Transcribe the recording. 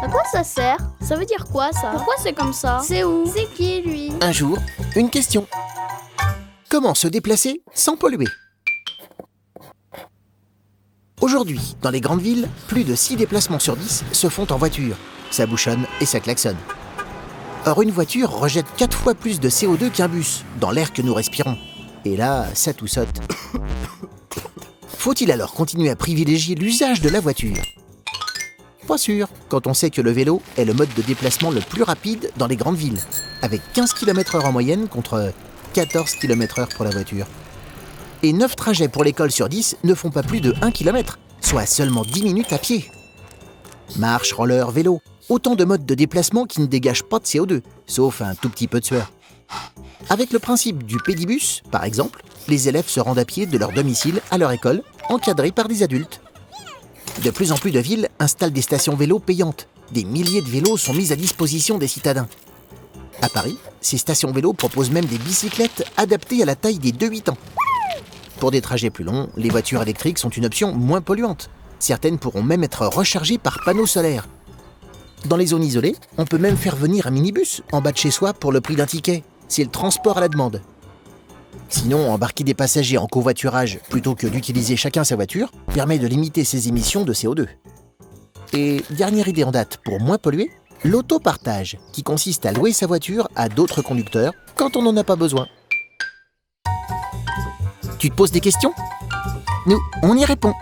À quoi ça sert? Ça veut dire quoi ça? Pourquoi c'est comme ça? C'est où? C'est qui lui? Un jour, une question. Comment se déplacer sans polluer? Aujourd'hui, dans les grandes villes, plus de 6 déplacements sur 10 se font en voiture. Ça bouchonne et ça klaxonne. Or, une voiture rejette 4 fois plus de CO2 qu'un bus, dans l'air que nous respirons. Et là, ça tout saute. Faut-il alors continuer à privilégier l'usage de la voiture? Pas sûr, quand on sait que le vélo est le mode de déplacement le plus rapide dans les grandes villes, avec 15 km/h en moyenne contre 14 km/h pour la voiture. Et 9 trajets pour l'école sur 10 ne font pas plus de 1 km, soit seulement 10 minutes à pied. Marche, roller, vélo, autant de modes de déplacement qui ne dégagent pas de CO2, sauf un tout petit peu de sueur. Avec le principe du pédibus, par exemple, les élèves se rendent à pied de leur domicile à leur école, encadrés par des adultes. De plus en plus de villes installent des stations vélo payantes. Des milliers de vélos sont mis à disposition des citadins. À Paris, ces stations vélo proposent même des bicyclettes adaptées à la taille des 2-8 ans. Pour des trajets plus longs, les voitures électriques sont une option moins polluante. Certaines pourront même être rechargées par panneaux solaires. Dans les zones isolées, on peut même faire venir un minibus en bas de chez soi pour le prix d'un ticket. C'est le transport à la demande. Sinon, embarquer des passagers en covoiturage plutôt que d'utiliser chacun sa voiture permet de limiter ses émissions de CO2. Et dernière idée en date pour moins polluer, l'autopartage, qui consiste à louer sa voiture à d'autres conducteurs quand on n'en a pas besoin. Tu te poses des questions? Nous, on y répond.